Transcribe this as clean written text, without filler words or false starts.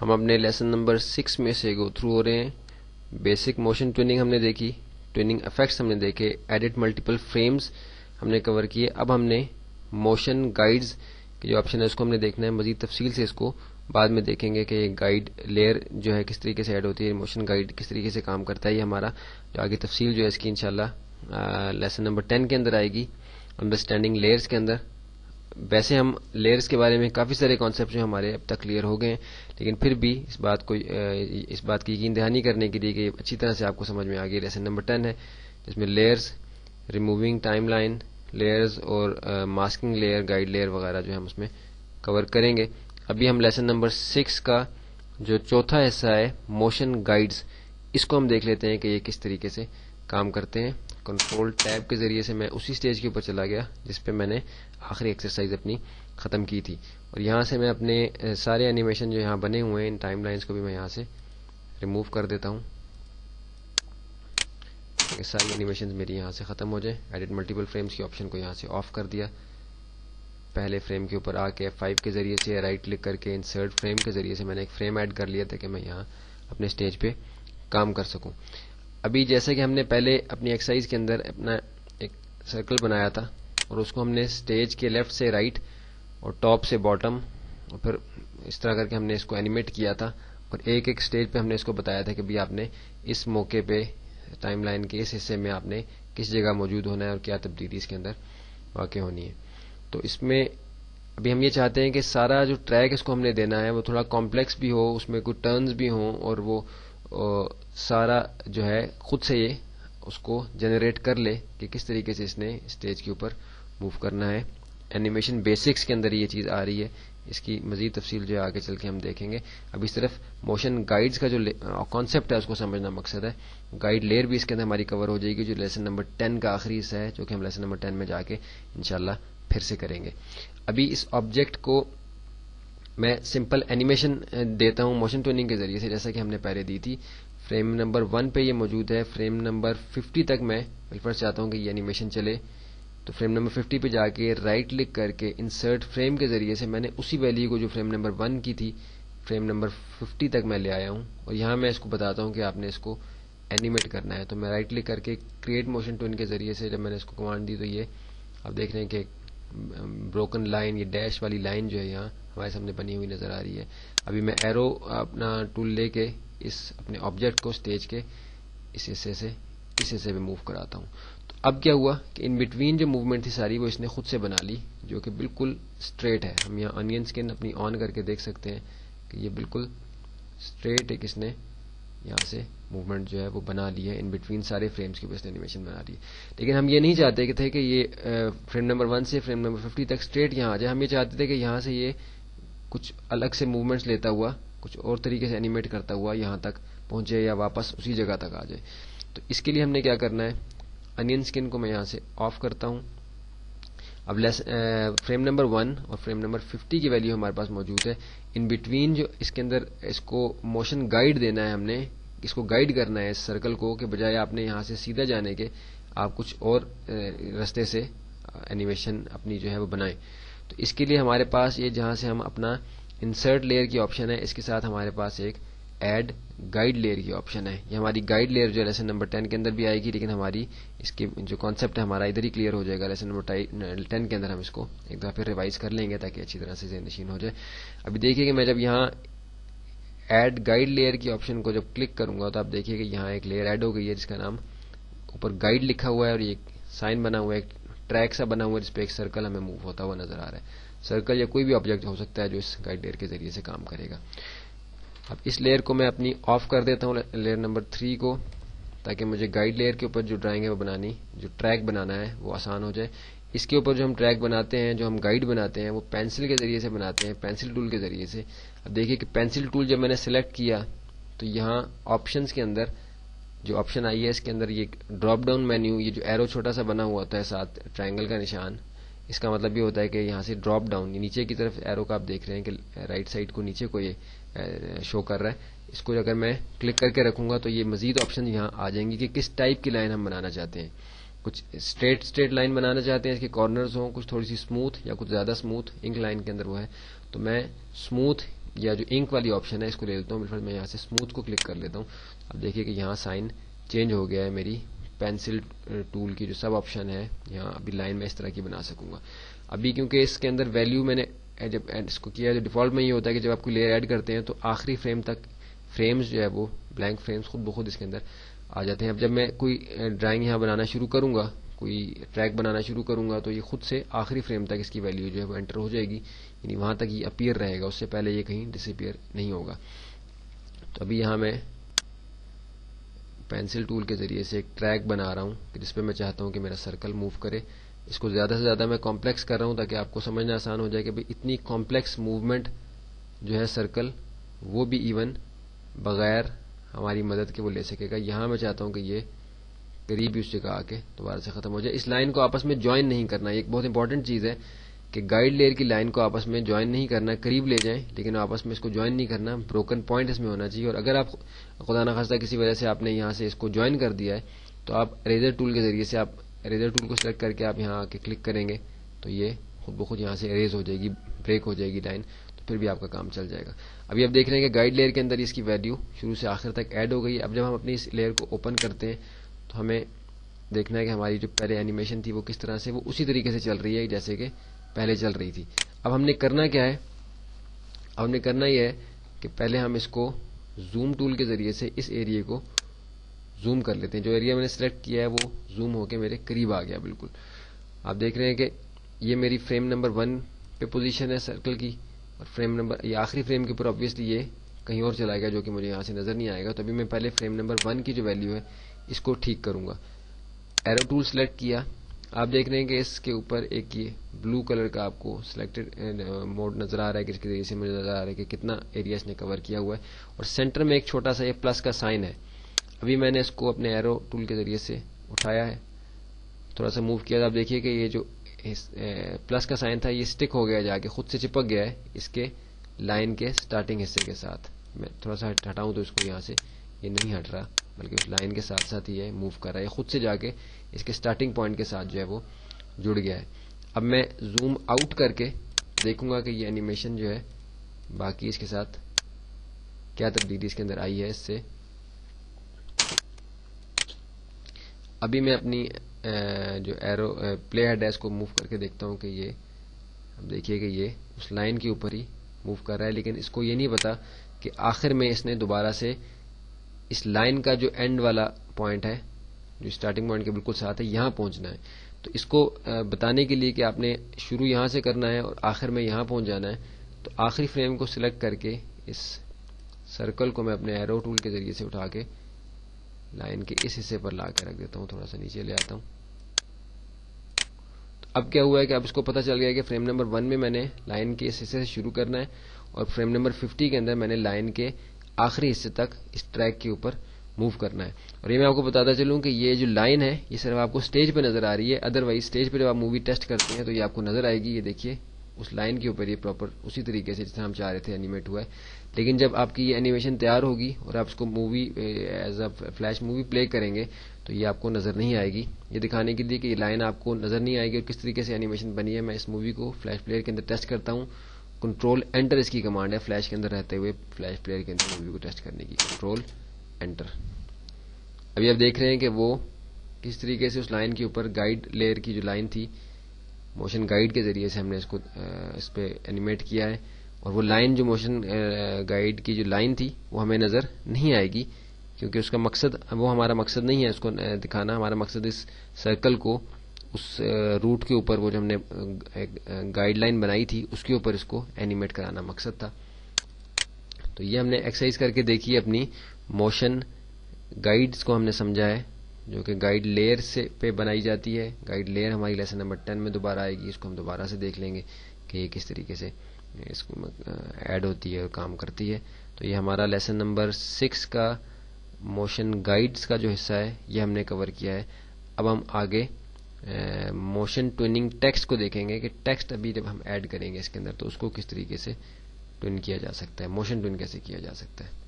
ہم اپنے lesson number 6 میں سے گو تھرو ہو رہے ہیں. بیسک موشن ٹوننگ ہم نے دیکھی, ٹوننگ افیکٹس ہم نے دیکھے, ایڈٹ ملٹیپل فریمز ہم نے کور کیے. اب ہم نے موشن گائیڈز کے جو آپشن ہے اس کو ہم نے دیکھنا ہے مزید تفصیل سے. اس کو بعد میں دیکھیں گے کہ یہ گائیڈ لیئر جو ہے کس طریقے سے ایڈ ہوتی ہے, موشن گائیڈ کس طریقے سے کام کرتا ہے. یہ ہمارا جو آگے تفصیل جو ہے اس کی انشاءاللہ لیسن نمبر 10 کے اندر آئے گی, انڈرسٹینڈنگ لیئرز کے اندر. ویسے ہم لیئرز کے بارے میں کافی سارے کانسیپٹ جو ہمارے اب تک کلیئر ہو گئے ہیں, لیکن پھر بھی اس بات کی یقین دہانی کرنے کے لیے کہ اچھی طرح سے آپ کو سمجھ میں آ گئی. لیسن نمبر 10 ہے جس میں layers, removing time line layers اور ماسکنگ لیئر, گائیڈ لیئر وغیرہ جو ہم اس میں کور کریں گے. ابھی ہم لیسن نمبر 6 کا جو چوتھا حصہ ہے موشن گائیڈز, اس کو ہم دیکھ لیتے ہیں کہ یہ کس طریقے سے کام کرتے ہیں. کنٹرول ٹیب کے ذریعے سے میں اسی سٹیج کے اوپر چلا گیا جس پہ میں نے آخری ایکسرسائز اپنی ختم کی تھی, اور یہاں سے میں اپنے سارے اینیمیشن جو یہاں بنے ہوئے ہیں ان ٹائم لائنز کو بھی میں یہاں سے ریموو کر دیتا ہوں. ساری اینیمیشنز میری یہاں سے ختم ہو جائیں. ایڈٹ ملٹیپل فریمز کی آپشن کو یہاں سے آف کر دیا. پہلے فریم کے اوپر آ کے F5 کے ذریعے سے رائٹ کلک کر کے انسرٹ فریم کے ذریعے سے میں نے ایک فریم ایڈ کر لیا تھا کہ میں یہاں اپنے سٹیج پہ کام کر سکوں. ابھی جیسے کہ ہم نے پہلے اپنی ایکسرسائز کے اندر اپنا ایک سرکل بنایا تھا اور اس کو ہم نے سٹیج کے لیفٹ سے رائٹ اور ٹاپ سے باٹم اور پھر اس طرح کر کے ہم نے اس کو اینیمیٹ کیا تھا, اور ایک ایک سٹیج پہ ہم نے اس کو بتایا تھا کہ بھی آپ نے اس موقع پہ ٹائم لائن کے اس حصے میں آپ نے کس جگہ موجود ہونا ہے اور کیا تبدیلی اس کے اندر واقع ہونی ہے. تو اس میں ابھی ہم یہ چاہتے ہیں کہ سارا جو ٹریک اس کو ہم نے دینا ہے وہ تھوڑا کمپلیکس بھی ہو, اس میں کوئی ٹرنز بھی ہوں, اور وہ سارا جو ہے خود سے یہ اس کو جنریٹ کر لے کہ کس طریقے سے اس نے اسٹیج کے اوپر موو کرنا ہے. اینیمیشن بیسکس کے اندر یہ چیز آ رہی ہے, اس کی مزید تفصیل جو ہے آگے چل کے ہم دیکھیں گے. ابھی صرف موشن گائیڈز کا جو کانسیپٹ ہے اس کو سمجھنا مقصد ہے. گائیڈ لیئر بھی اس کے اندر ہماری کور ہو جائے گی جو لیسن نمبر 10 کا آخری حصہ ہے, جو کہ ہم لیسن نمبر 10 میں جا کے انشاءاللہ پھر سے کریں گے. ابھی اس آبجیکٹ کو میں سمپل اینیمیشن دیتا ہوں موشن ٹوننگ کے ذریعے سے, جیسا کہ ہم نے پہلے دی تھی. فریم نمبر 1 پہ یہ موجود ہے, فریم نمبر 50 تک میں بالفرض چاہتا ہوں کہ یہ اینیمیشن چلے, تو فریم نمبر 50 پہ جا کے رائٹ کلک کر کے انسرٹ فریم کے ذریعے سے میں نے اسی ویلیو کو جو فریم نمبر 1 کی تھی فریم نمبر 50 تک میں لے آیا ہوں, اور یہاں میں اس کو بتاتا ہوں کہ آپ نے اس کو اینیمیٹ کرنا ہے. تو میں رائٹ کلک کر کے کریٹ موشن ٹون کے ذریعے سے جب میں نے اس کو کمانڈ دی تو یہ آپ دیکھ رہے ہیں کہ بروکن لائن, یہ ڈیش والی لائن جو ہے یہاں ہمارے سامنے بنی ہوئی نظر آ رہی ہے. ابھی میں ایرو اپنا ٹول لے کے اس اپنے آبجیکٹ کو اسٹیج کے اس حصے سے اس حصے پہ موو کراتا ہوں. تو اب کیا ہوا کہ ان بٹوین جو موومنٹ تھی ساری وہ اس نے خود سے بنا لی, جو کہ بالکل اسٹریٹ ہے. ہم یہاں انین اسکن اپنی آن کر کے دیکھ سکتے ہیں کہ یہ بالکل اسٹریٹ ایک اس نے یہاں سے موومنٹ جو ہے وہ بنا لی ہے. ان بٹوین سارے فریمز کے اوپر اینیمیشن بنا لی ہے. لیکن ہم یہ نہیں چاہتے کہ تھے کہ یہ فریم نمبر 1 سے فریم نمبر 50 تک اسٹریٹ یہاں آ جائے. ہم یہ چاہتے تھے کہ یہاں سے یہ کچھ الگ سے موومنٹس لیتا ہوا, کچھ اور طریقے سے اینیمیٹ کرتا ہوا یہاں تک پہنچے یا واپس اسی جگہ تک آ جائے. تو اس کے لیے ہم نے کیا کرنا ہے, انین اسکن کو میں یہاں سے آف کرتا ہوں. اب فریم نمبر 1 اور فریم نمبر 50 کی ویلیو ہمارے پاس موجود ہے. ان بٹوین جو اس کے اندر اس کو موشن گائیڈ دینا ہے, ہم نے اس کو گائیڈ کرنا ہے اس سرکل کو, کہ بجائے آپ نے یہاں سے سیدھا جانے کے آپ کچھ اور رستے سے اینیمیشن اپنی جو ہے وہ بنائیں. تو اس کے لیے ہمارے پاس یہ جہاں سے ہم اپنا انسرٹ لیئر کی آپشن ہے, اس کے ساتھ ہمارے پاس ایک ایڈ گائیڈ لیئر کی آپشن ہے. یہ ہماری گائیڈ لیئر جو لیسن نمبر 10 کے اندر بھی آئے گی, لیکن ہماری اس کے جو کانسیپٹ ہے ہمارا ادھر ہی کلیئر ہو جائے گا. لیسن نمبر 10 کے اندر ہم اس کو ایک دفعہ پھر ریوائز کر لیں گے تاکہ اچھی طرح سے ذہن نشین ہو جائے. ابھی دیکھیے کہ میں جب یہاں ایڈ گائیڈ لیئر کی آپشن کو جب کلک کروں گا تو آپ دیکھیے کہ یہاں ایک لیئر ایڈ ہو گئی ہے جس کا نام اوپر گائیڈ لکھا ہوا ہے, اور یہ سائن بنا ہوا ہے, ایک ٹریک سا بنا ہوا ہے جس پہ ایک سرکل ہمیں موو ہوتا ہوا نظر آ رہا ہے. سرکل یا کوئی بھی آبجیکٹ ہو سکتا ہے جو اس گائیڈ لیئر کے ذریعے سے کام کرے گا. اب اس لیئر کو میں اپنی آف کر دیتا ہوں, لیئر نمبر 3 کو, تاکہ مجھے گائیڈ لیئر کے اوپر جو ڈرائنگ ہے وہ بنانی, جو ٹریک بنانا ہے وہ آسان ہو جائے. اس کے اوپر جو ہم ٹریک بناتے ہیں, جو ہم گائیڈ بناتے ہیں, وہ پینسل کے ذریعے سے بناتے ہیں, پینسل ٹول کے ذریعے سے. اب دیکھیے کہ پینسل ٹول جب میں نے سلیکٹ کیا تو یہاں آپشنز کے اندر جو آپشن آئی ہے اس کے اندر یہ ڈراپ ڈاؤن مینیو, یہ جو ایرو چھوٹا سا بنا ہوا ہوتا ہے ساتھ ٹرائنگل کا نشان, اس کا مطلب یہ ہوتا ہے کہ یہاں سے ڈراپ ڈاؤن, یہ نیچے کی طرف ایرو کا آپ دیکھ رہے ہیں کہ رائٹ سائڈ کو نیچے کو یہ شو کر رہا ہے. اس کو اگر میں کلک کر کے رکھوں گا تو یہ مزید آپشن یہاں آ جائیں گی کہ کس ٹائپ کی لائن ہم بنانا چاہتے ہیں. کچھ اسٹریٹ لائن بنانا چاہتے ہیں, اس کے کارنرز ہوں, کچھ تھوڑی سی اسموتھ یا کچھ زیادہ اسموتھ انک لائن کے اندر وہ ہے, تو میں اسموتھ یا جو انک والی آپشن ہے اس کو لے لیتا ہوں. بالفرض میں یہاں سے اسموتھ کو کلک کر لیتا ہوں. اب دیکھیے کہ یہاں سائن چینج ہو گیا ہے. میری پینسل ٹول کی جو سب آپشن ہے یہاں ابھی لائن میں اس طرح کی بنا سکوں گا. ابھی کیونکہ اس کے اندر ویلیو میں نے جب اس کو کیا ہے، جو ڈیفالٹ میں یہ ہوتا ہے کہ جب آپ کو لیئر ایڈ کرتے ہیں تو آخری فریم تک فریمز جو ہے وہ بلینک فریمز خود بخود اس کے اندر آ جاتے ہیں. اب جب میں کوئی ڈرائنگ یہاں بنانا شروع کروں گا، کوئی ٹریک بنانا شروع کروں گا، تو یہ خود سے آخری فریم تک اس کی ویلیو جو ہے وہ انٹر ہو جائے گی، یعنی وہاں تک یہ اپیئر رہے گا، اس سے پہلے یہ کہیں ڈس اپیئر نہیں ہوگا. تو ابھی یہاں میں پینسل ٹول کے ذریعے سے ایک ٹریک بنا رہا ہوں کہ جس پہ میں چاہتا ہوں کہ میرا سرکل موو کرے. اس کو زیادہ سے زیادہ میں کمپلیکس کر رہا ہوں تاکہ آپ کو سمجھنا آسان ہو جائے کہ اتنی کمپلیکس موومنٹ جو ہے سرکل وہ بھی ایون بغیر ہماری مدد کے وہ لے سکے گا. یہاں میں چاہتا ہوں کہ یہ قریب اس جگہ آ کے دوبارہ سے ختم ہو جائے. اس لائن کو آپس میں جوائن نہیں کرنا. یہ ایک بہت امپورٹنٹ چیز ہے کہ گائیڈ لیئر کی لائن کو آپس میں جوائن نہیں کرنا. قریب لے جائیں لیکن آپس میں اس کو جوائن نہیں کرنا. بروکن پوائنٹ اس میں ہونا چاہیے. اور اگر آپ خدا نخواستہ کسی وجہ سے آپ نے یہاں سے اس کو جوائن کر دیا ہے تو آپ اریزر ٹول کے ذریعے سے آپ اریزر ٹول کو سلیکٹ کر کے آپ یہاں آ کے کلک کریں گے تو یہ خود بخود یہاں سے اریز ہو جائے گی، بریک ہو جائے گی لائن. تو پھر بھی آپ کا کام چل جائے گا. ابھی آپ دیکھ رہے ہیں کہ گائیڈ لیئر کے اندر اس کی ویلیو شروع سے آخر تک ایڈ ہو گئی ہے. اب جب ہم اپنی اس لیئر کو اوپن کرتے ہیں تو ہمیں دیکھنا ہے کہ ہماری جو پہلے اینیمیشن تھی وہ کس طرح سے وہ اسی طریقے سے چل رہی ہے جیسے کہ پہلے چل رہی تھی. اب ہم نے کرنا کیا ہے؟ اب ہم نے کرنا یہ ہے کہ پہلے ہم اس کو زوم ٹول کے ذریعے سے اس ایریے کو زوم کر لیتے ہیں. جو ایریا میں نے سلیکٹ کیا ہے وہ زوم ہو کے میرے قریب آ گیا بالکل. آپ دیکھ رہے ہیں کہ یہ میری فریم نمبر 1 پہ پوزیشن ہے سرکل کی، اور فریم نمبر یہ آخری فریم کے اوپر آبویسلی یہ کہیں اور چلا گیا جو کہ مجھے یہاں سے نظر نہیں آئے گا. تو ابھی میں پہلے فریم نمبر 1 کی جو ویلیو ہے اس کو ٹھیک کروں گا. ایرو ٹول سلیکٹ کیا. آپ دیکھ رہے ہیں کہ اس کے اوپر ایک یہ بلو کلر کا آپ کو سلیکٹڈ موڈ نظر آ رہا ہے کہ اس کے ذریعے سے مجھے نظر آ رہا ہے کہ کتنا ایریا اس نے کور کیا ہوا ہے. اور سینٹر میں ایک چھوٹا سا یہ پلس کا سائن ہے. ابھی میں نے اس کو اپنے ایرو ٹول کے ذریعے سے اٹھایا ہے، تھوڑا سا موو کیا. آپ دیکھیے کہ یہ جو پلس کا سائن تھا یہ اسٹک ہو گیا، جا کے خود سے چپک گیا ہے اس کے لائن کے سٹارٹنگ حصے کے ساتھ. میں تھوڑا سا ہٹاؤں تو اس کو یہاں سے یہ نہیں ہٹ رہا بلکہ اس لائن کے ساتھ ساتھ یہ موو کر رہا ہے. خود سے جا کے اس کے سٹارٹنگ پوائنٹ کے ساتھ جو ہے وہ جڑ گیا ہے. اب میں زوم آؤٹ کر کے دیکھوں گا کہ یہ اینیمیشن جو ہے باقی اس کے ساتھ کیا تبدیلی اس کے اندر آئی ہے اس سے. ابھی میں اپنی جو ایرو پلے ہیڈ ہے اس کو موو کر کے دیکھتا ہوں کہ یہ اب دیکھیے کہ یہ اس لائن کے اوپر ہی موو کر رہا ہے، لیکن اس کو یہ نہیں پتا کہ آخر میں اس نے دوبارہ سے اس لائن کا جو اینڈ والا پوائنٹ ہے جو سٹارٹنگ پوائنٹ کے بالکل ساتھ ہے یہاں پہنچنا ہے. تو اس کو بتانے کے لیے کہ آپ نے شروع یہاں سے کرنا ہے اور آخر میں یہاں پہنچ جانا ہے، تو آخری فریم کو سلیکٹ کر کے اس سرکل کو میں اپنے ایرو ٹول کے ذریعے سے اٹھا کے لائن کے اس حصے پر لا کے رکھ دیتا ہوں. تھوڑا سا نیچے لے آتا ہوں. اب کیا ہوا ہے کہ اب اس کو پتہ چل گیا کہ فریم نمبر 1 میں نے لائن کے اس حصے سے شروع کرنا ہے اور فریم نمبر 50 کے اندر میں نے لائن کے آخری حصے تک اس ٹریک کے اوپر موو کرنا ہے. اور یہ میں آپ کو بتاتا چلوں کہ یہ جو لائن ہے یہ صرف آپ کو سٹیج پہ نظر آ رہی ہے، ادروائز سٹیج پہ جب آپ مووی ٹیسٹ کرتے ہیں تو یہ آپ کو نظر آئے گی. یہ دیکھیے اس لائن کے اوپر یہ پراپر اسی طریقے سے جس طرح ہم چاہ رہے تھے اینیمیٹ ہوا ہے. لیکن جب آپ کی یہ اینیمیشن تیار ہوگی اور آپ اس کو movie as a flash movie play کریں گے تو یہ آپ کو نظر نہیں آئے گی. یہ دکھانے کے لیے کہ یہ لائن آپ کو نظر نہیں آئے گی اور کس طریقے سے اینیمیشن بنی ہے، میں اس مووی کو فلیش پلیئر کے اندر ٹیسٹ کرتا ہوں. کنٹرول انٹر اس کی کمانڈ ہے فلیش کے اندر رہتے ہوئے فلیش پلیئر کے اندر مووی کو ٹیسٹ کرنے کی. Control enter. ابھی آپ دیکھ رہے ہیں کہ وہ کس طریقے سے اس لائن کے اوپر گائیڈ لیئر کی جو لائن تھی موشن گائیڈ کے ذریعے سے ہم نے اس کو اس پہ اینیمیٹ کیا ہے. اور وہ لائن جو موشن گائیڈ کی جو لائن تھی وہ ہمیں نظر نہیں آئے گی کیونکہ اس کا مقصد وہ ہمارا مقصد نہیں ہے اس کو دکھانا. ہمارا مقصد اس سرکل کو اس روٹ کے اوپر وہ جو ہم نے گائیڈ لائن بنائی تھی اس کے اوپر اس کو اینیمیٹ کرانا مقصد تھا. تو یہ ہم نے ایکسرسائز کر کے دیکھی اپنی موشن گائیڈز کو ہم نے سمجھا ہے جو کہ گائیڈ لیئر سے پہ بنائی جاتی ہے. گائیڈ لیئر ہماری لیسن نمبر 10 میں دوبارہ آئے گی. اس کو ہم دوبارہ سے دیکھ لیں گے کہ یہ کس طریقے سے اس کو ایڈ ہوتی ہے اور کام کرتی ہے. تو یہ ہمارا لیسن نمبر 6 کا موشن گائیڈز کا جو حصہ ہے یہ ہم نے کور کیا ہے. اب ہم آگے موشن ٹوننگ ٹیکسٹ کو دیکھیں گے کہ ٹیکسٹ ابھی جب ہم ایڈ کریں گے اس کے اندر تو اس کو کس طریقے سے ٹون کیا جا سکتا ہے، موشن ٹون کیسے کیا جا سکتا ہے.